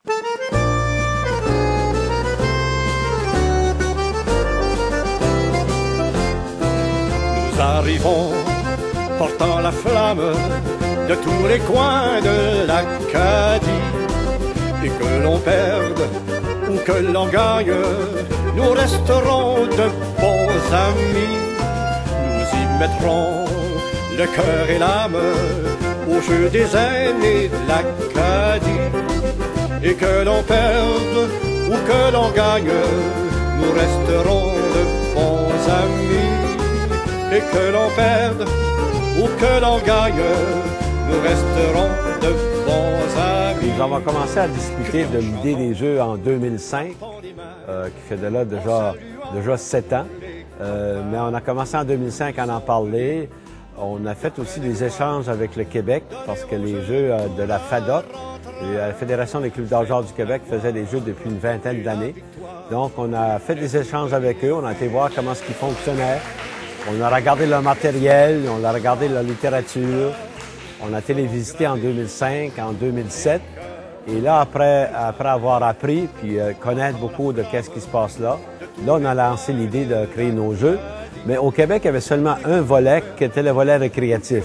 Nous arrivons portant la flamme de tous les coins de l'Acadie. Et que l'on perde ou que l'on gagne, nous resterons de bons amis. Nous y mettrons le cœur et l'âme au jeu des aînés de l'Acadie. Et que l'on perde ou que l'on gagne, nous resterons de bons amis. Et que l'on perde ou que l'on gagne, nous resterons de bons amis. Nous avons commencé à discuter de l'idée des Jeux en 2005, qui fait de là déjà 7 ans. Mais on a commencé en 2005 à en parler. On a fait aussi des échanges avec le Québec, parce que les Jeux de la FADOC, la Fédération des clubs d'âge du Québec, faisait des Jeux depuis une vingtaine d'années. Donc, on a fait des échanges avec eux, on a été voir comment ils fonctionnaient. On a regardé leur matériel, on a regardé leur littérature. On a télévisité en 2005, en 2007. Et là, après avoir appris puis connaître beaucoup de qu'est-ce qui se passe là, on a lancé l'idée de créer nos jeux. Mais au Québec, il y avait seulement un volet qui était le volet récréatif.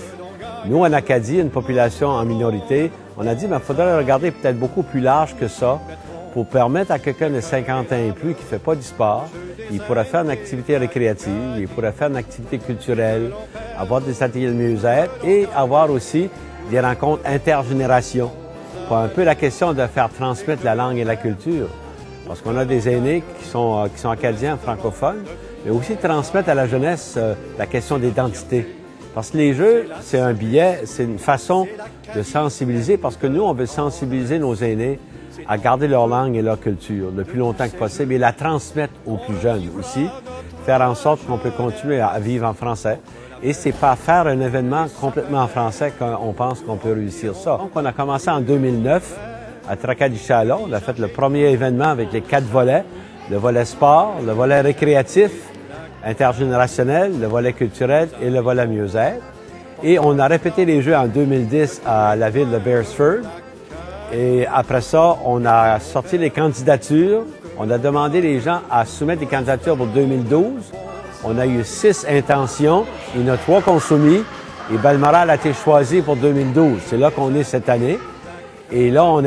Nous, en Acadie, une population en minorité, on a dit, il faudrait regarder peut-être beaucoup plus large que ça pour permettre à quelqu'un de 50 ans et plus qui ne fait pas du sport, il pourrait faire une activité récréative, il pourrait faire une activité culturelle, avoir des ateliers de mieux-être et avoir aussi des rencontres intergénérations. Pour un peu la question de faire transmettre la langue et la culture. Parce qu'on a des aînés qui sont acadiens, francophones, mais aussi transmettre à la jeunesse la question d'identité. Parce que les Jeux, c'est un billet, c'est une façon de sensibiliser, parce que nous, on veut sensibiliser nos aînés à garder leur langue et leur culture le plus longtemps que possible et la transmettre aux plus jeunes aussi, faire en sorte qu'on peut continuer à vivre en français. Et c'est pas faire un événement complètement en français qu'on pense qu'on peut réussir ça. Donc, on a commencé en 2009 à Tracadie-Chalon. On a fait le premier événement avec les 4 volets, le volet sport, le volet récréatif, intergénérationnel, le volet culturel et le volet mieux-être. Et on a répété les Jeux en 2010 à la ville de Beresford. Et après ça, on a sorti les candidatures. On a demandé les gens à soumettre des candidatures pour 2012. On a eu 6 intentions. Il y en a 3 qu'on soumis. Et Balmoral a été choisi pour 2012. C'est là qu'on est cette année. Et là, on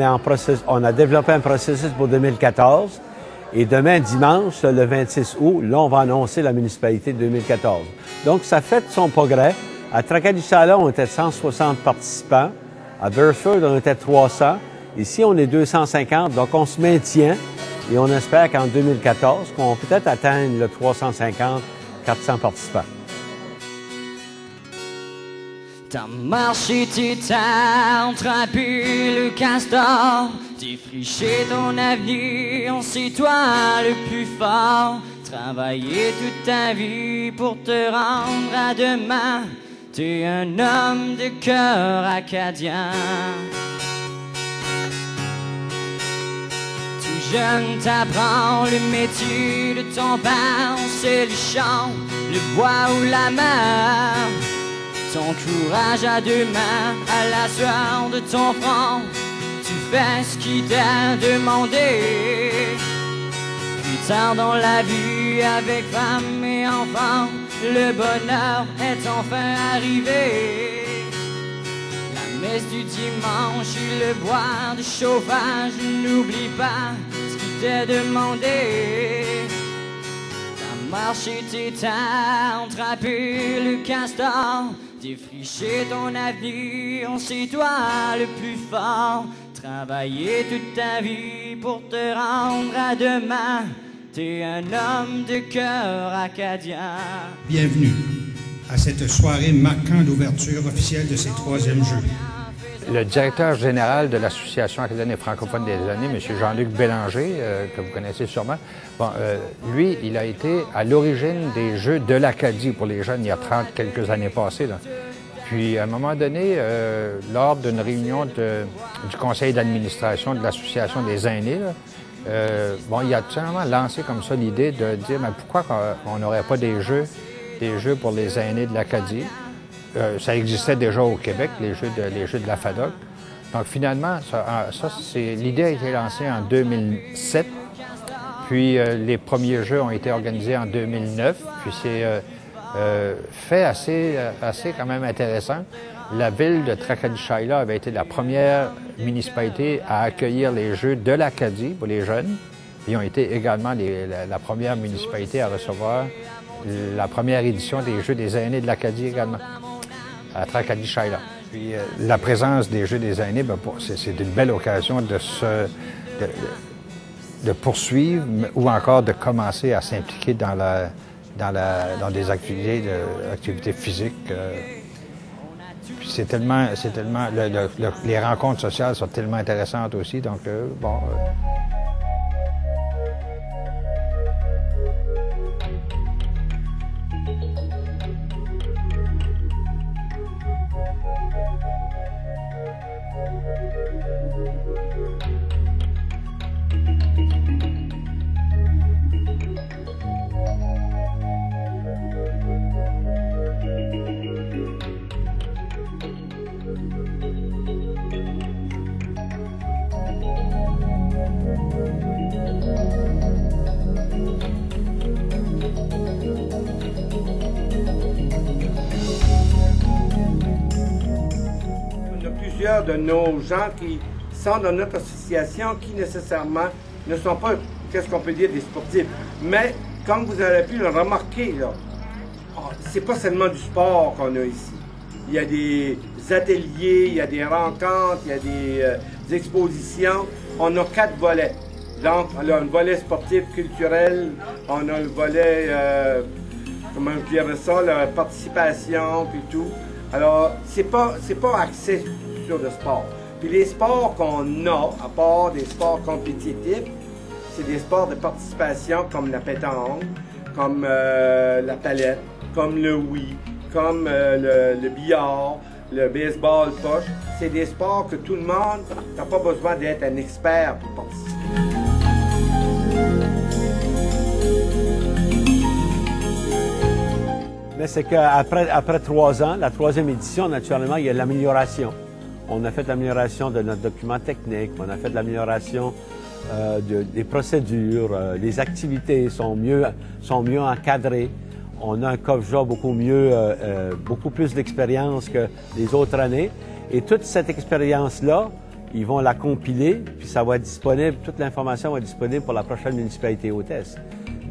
a développé un processus pour 2014. Et demain, dimanche, le 26 août, là, on va annoncer la municipalité de 2014. Donc, ça fait son progrès. À Tracadie-Chalon, on était 160 participants. À Beresford, on était 300. Ici, on est 250, donc on se maintient et on espère qu'en 2014, qu'on va peut-être atteindre le 350-400 participants. T'as marché tes terres, trapu le castor, défriché ton avenir, c'est toi le plus fort. Travailler toute ta vie pour te rendre à demain, t'es un homme de cœur acadien. Jeune, t'apprends le métier de ton père, c'est le champ, le bois ou la mer. Ton courage à 2 mains, à la sueur de ton front, tu fais ce qui t'a demandé. Plus tard dans la vie, avec femme et enfant, le bonheur est enfin arrivé. La messe du dimanche et le bois de chauffage, n'oublie pas ce qui t'est demandé. T'as marché tes terres, trappé le castor, défriché ton avenir, c'est toi le plus fort. Travailler toute ta vie pour te rendre à demain, t'es un homme de cœur acadien. Bienvenue à cette soirée marquant l'ouverture officielle de ces 3e Jeux. Le directeur général de l'Association acadienne et francophone des aînés, M. Jean-Luc Bélanger, que vous connaissez sûrement, lui, il a été à l'origine des Jeux de l'Acadie pour les jeunes il y a quelques années passées. Là. Puis, à un moment donné, lors d'une réunion du conseil d'administration de l'Association des aînés, il a tout simplement lancé comme ça l'idée de dire mais pourquoi on n'aurait pas des jeux pour les aînés de l'Acadie. Ça existait déjà au Québec, les jeux de la FADOC. Donc finalement, l'idée a été lancée en 2007, puis les premiers jeux ont été organisés en 2009, puis c'est fait assez quand même intéressant. La ville de Tracadie-Shaila avait été la première municipalité à accueillir les Jeux de l'Acadie pour les jeunes. Ils ont été également la première municipalité à recevoir la première édition des Jeux des aînés de l'Acadie également, à Tracadie-Shaila. Puis la présence des Jeux des aînés, c'est une belle occasion de poursuivre ou encore de commencer à s'impliquer dans des activités physiques. Puis c'est tellement les rencontres sociales sont tellement intéressantes aussi, donc bon. De nos gens qui sont dans notre association qui nécessairement ne sont pas, qu'est-ce qu'on peut dire, des sportifs. Mais comme vous avez pu le remarquer, là, c'est pas seulement du sport qu'on a ici. Il y a des ateliers, il y a des rencontres, il y a des expositions. On a 4 volets. Donc, on a un volet sportif, culturel, on a le volet, comment je dirais ça, la participation, puis tout. Alors, c'est pas axé sur le sport. Puis les sports qu'on a, à part des sports compétitifs, c'est des sports de participation comme la pétanque, comme la palette, comme le Wii, comme le billard, le baseball poche. C'est des sports que tout le monde n'a pas besoin d'être un expert pour participer. Mais c'est qu'après 3 ans, la 3e édition, naturellement, il y a l'amélioration. On a fait l'amélioration de notre document technique, on a fait l'amélioration des procédures, les activités sont mieux encadrées. On a un COFJA beaucoup plus d'expérience que les autres années. Et toute cette expérience-là, ils vont la compiler, puis ça va être disponible, toute l'information va être disponible pour la prochaine municipalité hôtesse.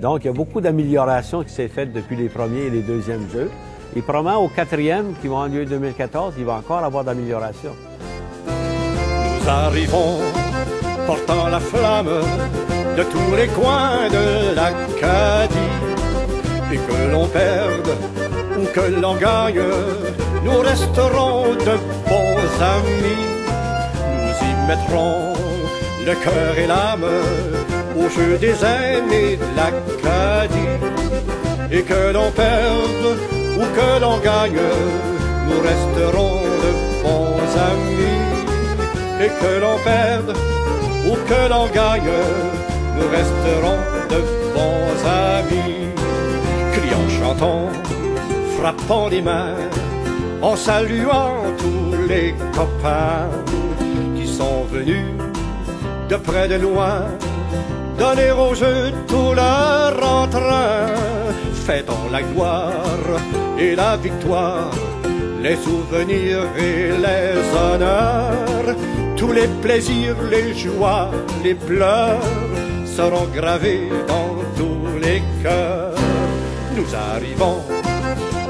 Donc, il y a beaucoup d'améliorations qui s'est faites depuis les premiers et les 2e jeux. Et probablement au 4e, qui vont avoir lieu en 2014, il va encore avoir d'amélioration. Nous arrivons portant la flamme de tous les coins de l'Acadie. Et que l'on perde ou que l'on gagne, nous resterons de bons amis. Nous y mettrons le cœur et l'âme au jeu des aînés de l'Acadie. Et que l'on perde ou que l'on gagne, nous resterons de bons amis. Et que l'on perde ou que l'on gagne, nous resterons de bons amis. Crions, chantons, frappons les mains, en saluant tous les copains qui sont venus de près de loin, donner aux jeux tout leur entrain. Fêtons la gloire et la victoire, les souvenirs et les honneurs, tous les plaisirs, les joies, les pleurs seront gravés dans tous les cœurs. Nous arrivons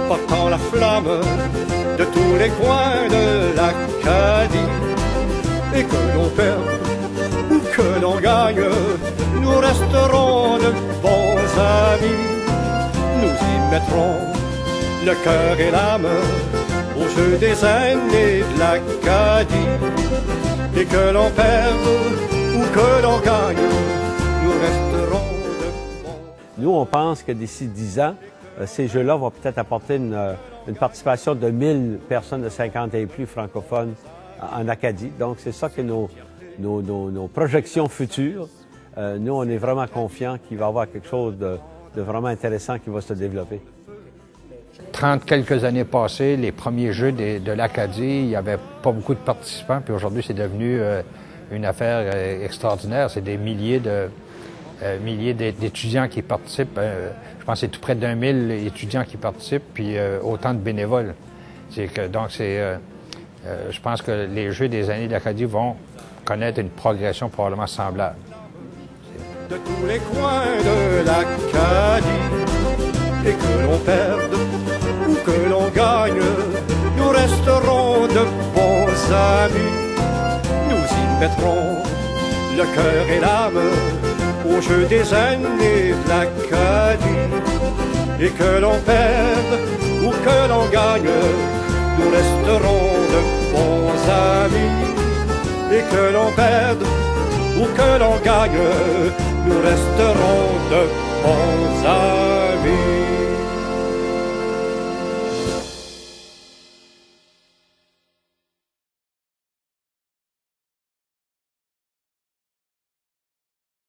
portant la flamme de tous les coins de l'Acadie. Et que l'on perde ou que l'on gagne, nous resterons de bons amis. Nous y mettrons le cœur et l'âme au jeu des aînés de l'Acadie. Et que l'on perde ou que l'on gagne, nous resterons de bons. Nous, on pense que d'ici 10 ans, ces jeux-là vont peut-être apporter une participation de 1000 personnes de 50 et plus francophones en Acadie. Donc, c'est ça que nos projections futures. Nous, on est vraiment confiants qu'il va y avoir quelque chose de vraiment intéressant qui va se développer. 30 quelques années passées, les premiers Jeux de l'Acadie, il n'y avait pas beaucoup de participants, puis aujourd'hui, c'est devenu une affaire extraordinaire. C'est des milliers d'étudiants qui participent. Je pense que c'est tout près d'1000 étudiants qui participent, puis autant de bénévoles. Je pense que les Jeux des années de l'Acadie vont connaître une progression probablement semblable. De tous les coins de l'Acadie, et que l'on perde ou que l'on gagne, nous resterons de bons amis. Nous y mettrons le cœur et l'âme au jeu des années de l'Acadie. Et que l'on perde ou que l'on gagne, nous resterons de bons amis. Et que l'on perde ou que l'on gagne, nous resterons de bons amis.